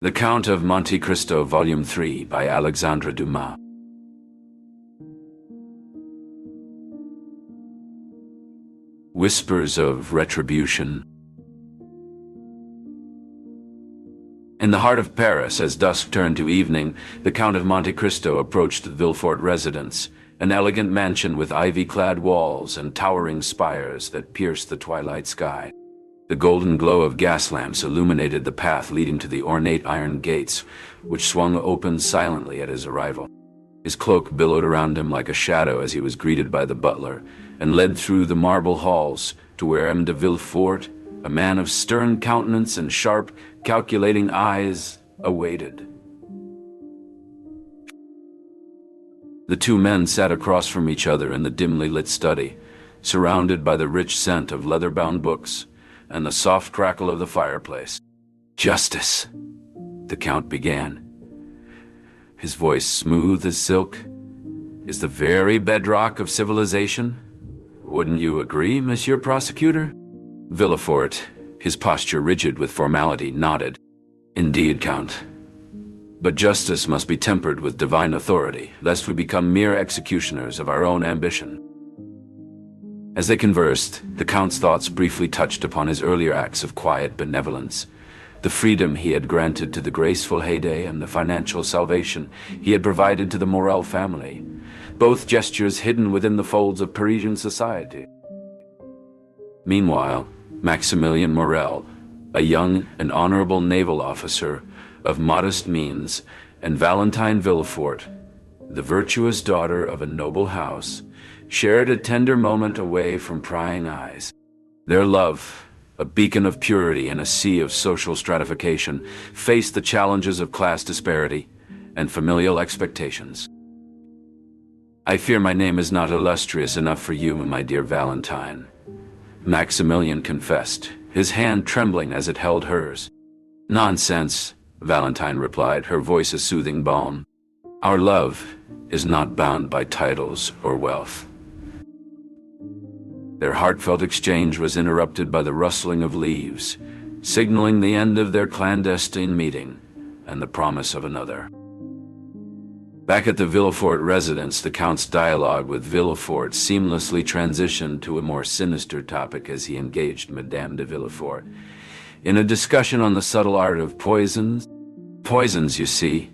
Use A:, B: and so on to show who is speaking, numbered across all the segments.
A: The Count of Monte Cristo, Volume 3 by Alexandre Dumas. Whispers of Retribution. In the heart of Paris, as dusk turned to evening, the Count of Monte Cristo approached the Villefort residence, an elegant mansion with ivy-clad walls and towering spires that pierced the twilight sky. The golden glow of gas lamps illuminated the path leading to the ornate iron gates, which swung open silently at his arrival. His cloak billowed around him like a shadow as he was greeted by the butler, and led through the marble halls to where M. de Villefort, a man of stern countenance and sharp, calculating eyes, awaited. The two men sat across from each other in the dimly lit study, surrounded by the rich scent of leather-bound books and the soft crackle of the fireplace. "Justice," the Count began, his voice smooth as silk, "is the very bedrock of civilization. Wouldn't you agree, Monsieur Prosecutor?" Villefort, his posture rigid with formality, nodded. "Indeed, Count. But justice must be tempered with divine authority, lest we become mere executioners of our own ambition." As they conversed, the Count's thoughts briefly touched upon his earlier acts of quiet benevolence, the freedom he had granted to the graceful Haydée and the financial salvation he had provided to the Morel family, both gestures hidden within the folds of Parisian society. Meanwhile, Maximilien Morel, a young and honorable naval officer of modest means, and Valentine Villefort, the virtuous daughter of a noble house, shared a tender moment away from prying eyes. Their love, a beacon of purity in a sea of social stratification, faced the challenges of class disparity and familial expectations. "I fear my name is not illustrious enough for you, my dear Valentine," Maximilien confessed, his hand trembling as it held hers. "Nonsense," Valentine replied, her voice a soothing balm. "Our love is not bound by titles or wealth." Their heartfelt exchange was interrupted by the rustling of leaves, signaling the end of their clandestine meeting and the promise of another. Back at the Villefort residence, the Count's dialogue with Villefort seamlessly transitioned to a more sinister topic as he engaged Madame de Villefort in a discussion on the subtle art of poisons. "Poisons, you see,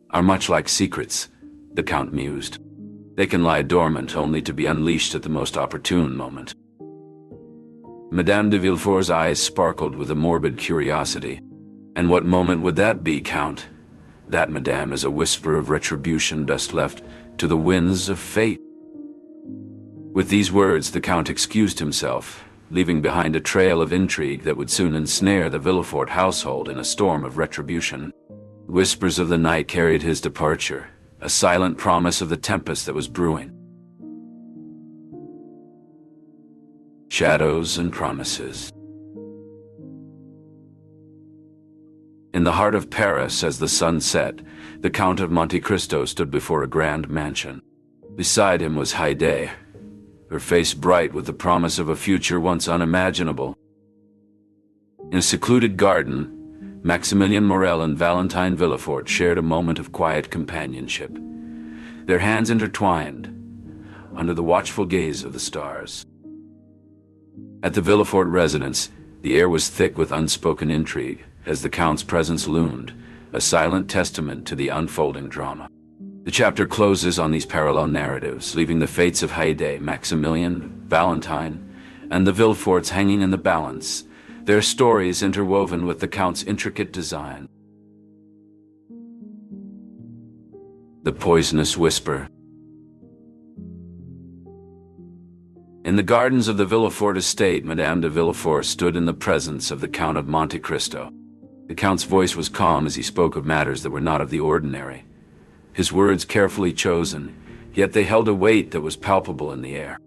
A: are much like secrets," the Count mused. "They can lie dormant only to be unleashed at the most opportune moment." Madame de Villefort's eyes sparkled with a morbid curiosity. "And what moment would that be, Count?" "That, madame, is a whisper of retribution best left to the winds of fate." With these words, the Count excused himself, leaving behind a trail of intrigue that would soon ensnare the Villefort household in a storm of retribution. Whispers of the night carried his departure, a silent promise of the tempest that was brewing. Shadows and promises. In the heart of Paris, as the sun set, the Count of Monte Cristo stood before a grand mansion. Beside him was Haydée, her face bright with the promise of a future once unimaginable. In a secluded garden, Maximilien Morel and Valentine Villefort shared a moment of quiet companionship, their hands intertwined under the watchful gaze of the stars. At the Villefort residence, the air was thick with unspoken intrigue as the Count's presence loomed, a silent testament to the unfolding drama. The chapter closes on these parallel narratives, leaving the fates of Haydée, Maximilien, Valentine, and the Villeforts hanging in the balance, their stories interwoven with the Count's intricate design. The poisonous whisper. In the gardens of the Villefort estate, Madame de Villefort stood in the presence of the Count of Monte Cristo. The Count's voice was calm as he spoke of matters that were not of the ordinary, his words carefully chosen, yet they held a weight that was palpable in the air.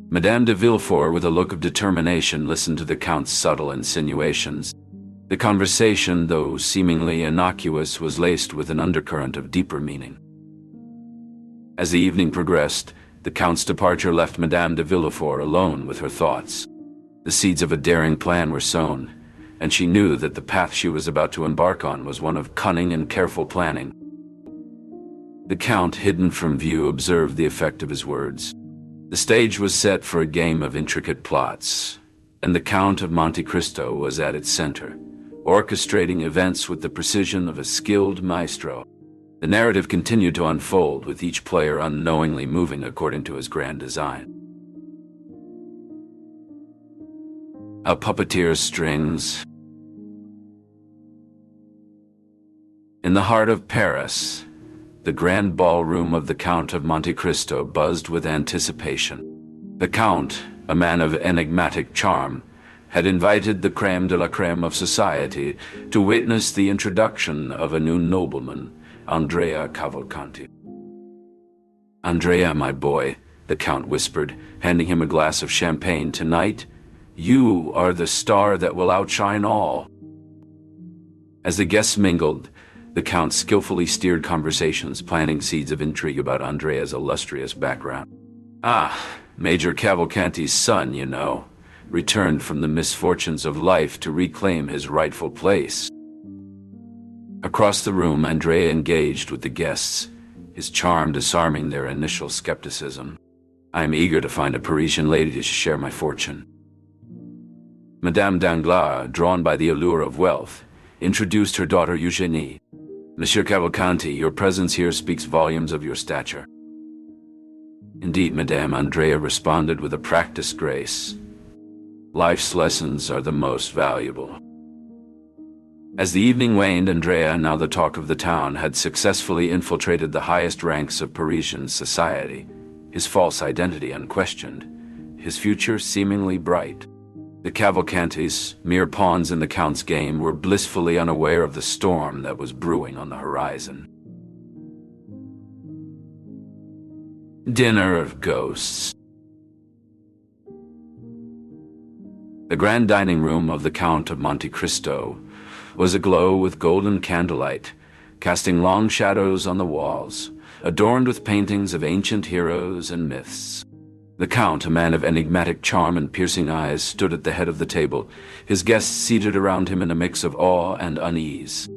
A: Madame de Villefort, with a look of determination, listened to the Count's subtle insinuations. The conversation, though seemingly innocuous, was laced with an undercurrent of deeper meaning. As the evening progressed, the Count's departure left Madame de Villefort alone with her thoughts. The seeds of a daring plan were sown, and she knew that the path she was about to embark on was one of cunning and careful planning. The Count, hidden from view, observed the effect of his words. The stage was set for a game of intricate plots, and the Count of Monte Cristo was at its center, orchestrating events with the precision of a skilled maestro. The narrative continued to unfold, with each player unknowingly moving according to his grand design. A puppeteer's strings. In the heart of Paris, the grand ballroom of the Count of Monte Cristo buzzed with anticipation. The Count, a man of enigmatic charm, had invited the crème de la crème of society to witness the introduction of a new nobleman, Andrea Cavalcanti. "Andrea, my boy," the Count whispered, handing him a glass of champagne, "tonight, you are the star that will outshine all." As the guests mingled, the Count skillfully steered conversations, planting seeds of intrigue about Andrea's illustrious background. "Ah, Major Cavalcanti's son, you know, returned from the misfortunes of life to reclaim his rightful place." Across the room, Andrea engaged with the guests, his charm disarming their initial skepticism. "I am eager to find a Parisian lady to share my fortune." Madame Danglars, drawn by the allure of wealth, introduced her daughter Eugénie. "Monsieur Cavalcanti, your presence here speaks volumes of your stature." "Indeed, Madame," Andrea responded with a practiced grace. "Life's lessons are the most valuable." As the evening waned, Andrea, now the talk of the town, had successfully infiltrated the highest ranks of Parisian society, his false identity unquestioned, his future seemingly bright. The Cavalcantis, mere pawns in the Count's game, were blissfully unaware of the storm that was brewing on the horizon. Dinner of Ghosts. The grand dining room of the Count of Monte Cristo was aglow with golden candlelight, casting long shadows on the walls, adorned with paintings of ancient heroes and myths. The Count, a man of enigmatic charm and piercing eyes, stood at the head of the table, his guests seated around him in a mix of awe and unease.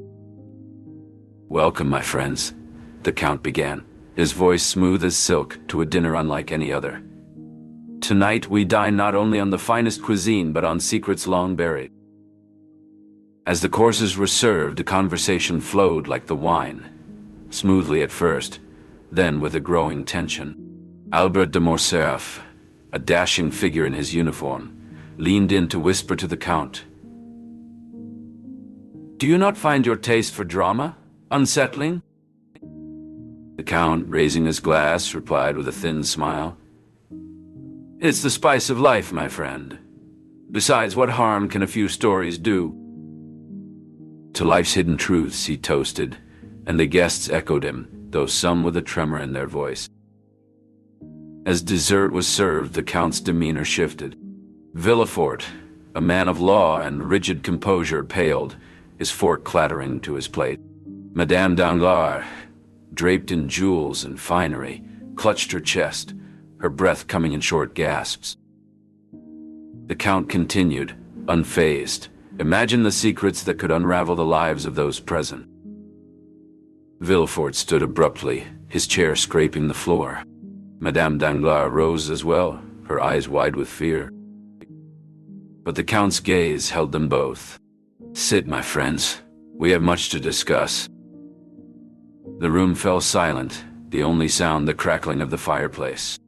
A: "Welcome, my friends," the Count began, his voice smooth as silk, "to a dinner unlike any other. Tonight we dine not only on the finest cuisine, but on secrets long buried." As the courses were served, the conversation flowed like the wine, smoothly at first, then with a growing tension. Albert de Morcerf, a dashing figure in his uniform, leaned in to whisper to the Count, "Do you not find your taste for drama unsettling?" The Count, raising his glass, replied with a thin smile, "It's the spice of life, my friend. Besides, what harm can a few stories do?" "To life's hidden truths," he toasted, and the guests echoed him, though some with a tremor in their voice. As dessert was served, the Count's demeanor shifted. Villefort, a man of law and rigid composure, paled, his fork clattering to his plate. Madame Danglars, draped in jewels and finery, clutched her chest, her breath coming in short gasps. The Count continued, unfazed. "Imagine the secrets that could unravel the lives of those present." Villefort stood abruptly, his chair scraping the floor. Madame Danglars rose as well, her eyes wide with fear. But the Count's gaze held them both. "Sit, my friends. We have much to discuss." The room fell silent, the only sound the crackling of the fireplace.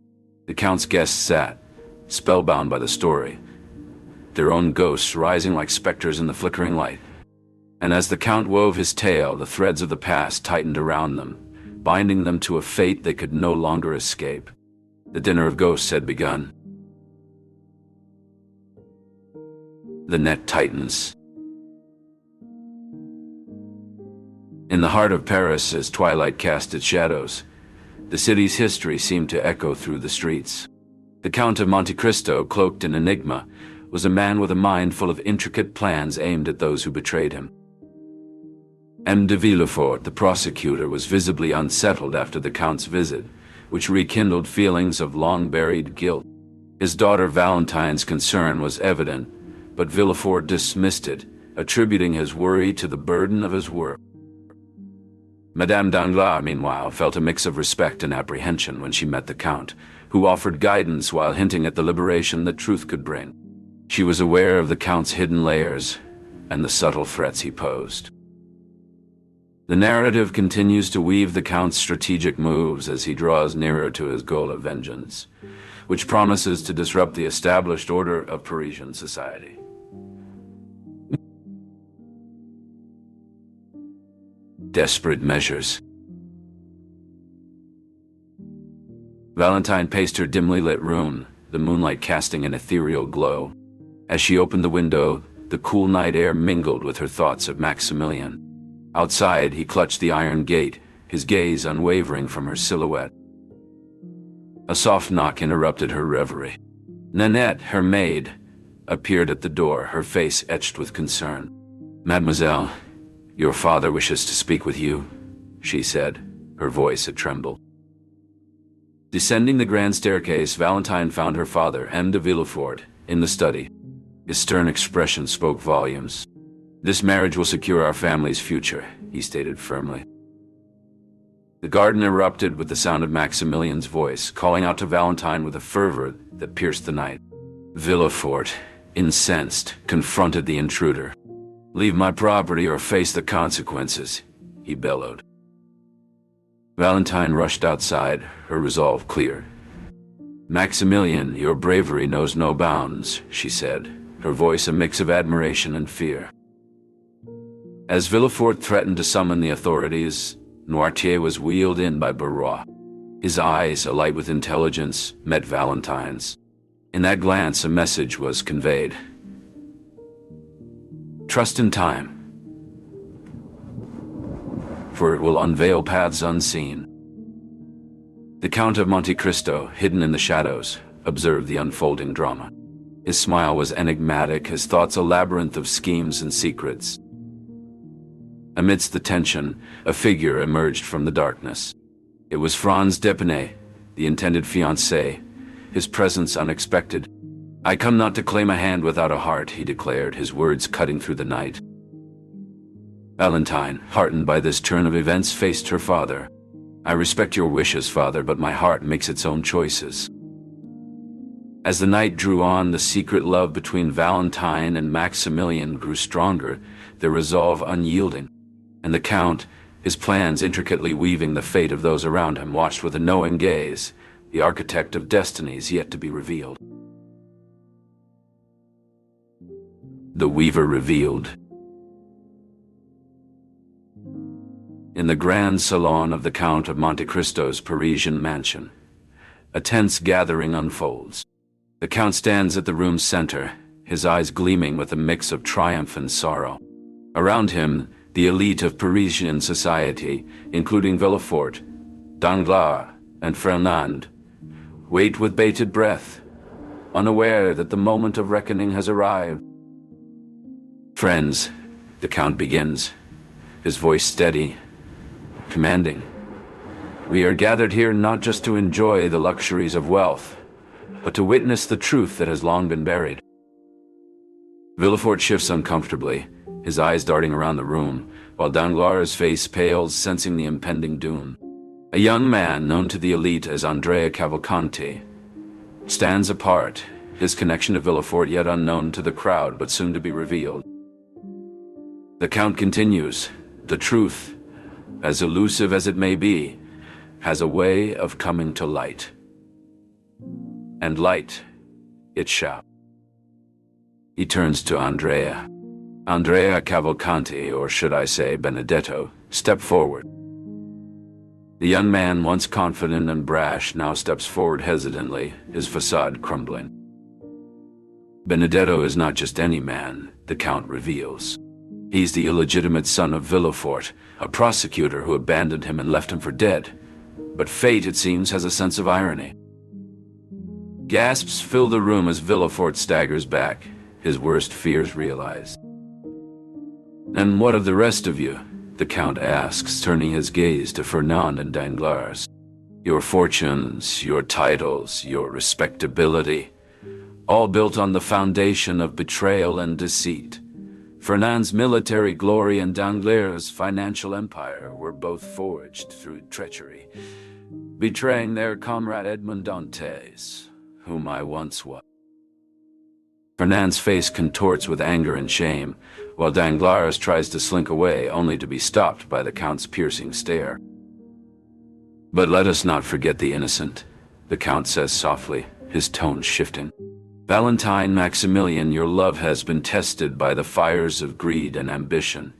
A: The Count's guests sat, spellbound by the story, their own ghosts rising like specters in the flickering light. And as the Count wove his tale, the threads of the past tightened around them, binding them to a fate they could no longer escape. The dinner of ghosts had begun. The net tightens. In the heart of Paris, as twilight cast its shadows, the city's history seemed to echo through the streets. The Count of Monte Cristo, cloaked in enigma, was a man with a mind full of intricate plans aimed at those who betrayed him. M. de Villefort, the prosecutor, was visibly unsettled after the Count's visit, which rekindled feelings of long-buried guilt. His daughter Valentine's concern was evident, but Villefort dismissed it, attributing his worry to the burden of his work. Madame Danglars, meanwhile, felt a mix of respect and apprehension when she met the Count, who offered guidance while hinting at the liberation that truth could bring. She was aware of the Count's hidden layers and the subtle threats he posed. The narrative continues to weave the Count's strategic moves as he draws nearer to his goal of vengeance, which promises to disrupt the established order of Parisian society. Desperate measures. Valentine paced her dimly lit room, the moonlight casting an ethereal glow. As she opened the window, the cool night air mingled with her thoughts of Maximilian. Outside, he clutched the iron gate, his gaze unwavering from her silhouette. A soft knock interrupted her reverie. Nanette, her maid, appeared at the door, her face etched with concern. "Mademoiselle, your father wishes to speak with you," she said, her voice a tremble. Descending the grand staircase, Valentine found her father, M. de Villefort, in the study. His stern expression spoke volumes. "This marriage will secure our family's future," he stated firmly. The garden erupted with the sound of Maximilian's voice, calling out to Valentine with a fervor that pierced the night. Villefort, incensed, confronted the intruder. "Leave my property or face the consequences," he bellowed. Valentine rushed outside, her resolve clear. "Maximilian, your bravery knows no bounds," she said, her voice a mix of admiration and fear. As Villefort threatened to summon the authorities, Noirtier was wheeled in by Barrois. His eyes, alight with intelligence, met Valentine's. In that glance, a message was conveyed. "Trust in time, for it will unveil paths unseen." The Count of Monte Cristo, hidden in the shadows, observed the unfolding drama. His smile was enigmatic, his thoughts a labyrinth of schemes and secrets. Amidst the tension, a figure emerged from the darkness. It was Franz d'Épinay, the intended fiancé, his presence unexpected. "I come not to claim a hand without a heart," he declared, his words cutting through the night. Valentine, heartened by this turn of events, faced her father. "I respect your wishes, father, but my heart makes its own choices." As the night drew on, the secret love between Valentine and Maximilian grew stronger, their resolve unyielding. And the Count, his plans intricately weaving the fate of those around him, watched with a knowing gaze, the architect of destinies yet to be revealed. The Weaver revealed. In the grand salon of the Count of Monte Cristo's Parisian mansion, a tense gathering unfolds. The Count stands at the room's center, his eyes gleaming with a mix of triumph and sorrow. Around him, the elite of Parisian society, including Villefort, Danglars, and Fernand, wait with bated breath, unaware that the moment of reckoning has arrived. "Friends," the Count begins, his voice steady, commanding, "we are gathered here not just to enjoy the luxuries of wealth, but to witness the truth that has long been buried." Villefort shifts uncomfortably, his eyes darting around the room, while Danglars' face pales, sensing the impending doom. A young man, known to the elite as Andrea Cavalcanti, stands apart, his connection to Villefort yet unknown to the crowd but soon to be revealed. The Count continues, "The truth, as elusive as it may be, has a way of coming to light. And light it shall." He turns to Andrea. Andrea Cavalcanti, or should I say Benedetto, step forward. The young man, once confident and brash, now steps forward hesitantly, his facade crumbling. Benedetto is not just any man, the Count reveals. He's the illegitimate son of Villefort, a prosecutor who abandoned him and left him for dead. But fate, it seems, has a sense of irony. Gasps fill the room as Villefort staggers back, his worst fears realized. "And what of the rest of you?" the Count asks, turning his gaze to Fernand and Danglars. "Your fortunes, your titles, your respectability, all built on the foundation of betrayal and deceit. Fernand's military glory and Danglars' financial empire were both forged through treachery, betraying their comrade Edmond Dantes, whom I once was. Fernand's face contorts with anger and shame, while Danglars tries to slink away only to be stopped by the Count's piercing stare. "But let us not forget the innocent," the Count says softly, his tone shifting. "Valentine Maximilian, your love has been tested by the fires of greed and ambition,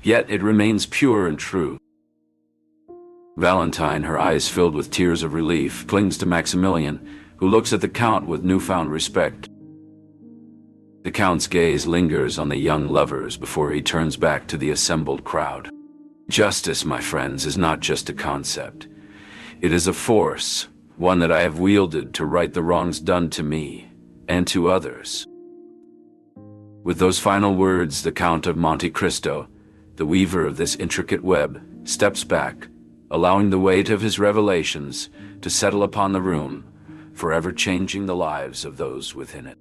A: yet it remains pure and true." Valentine, her eyes filled with tears of relief, clings to Maximilian, who looks at the Count with newfound respect. The Count's gaze lingers on the young lovers before he turns back to the assembled crowd. "Justice, my friends, is not just a concept. It is a force, one that I have wielded to right the wrongs done to me and to others." With those final words, the Count of Monte Cristo, the weaver of this intricate web, steps back, allowing the weight of his revelations to settle upon the room, forever changing the lives of those within it.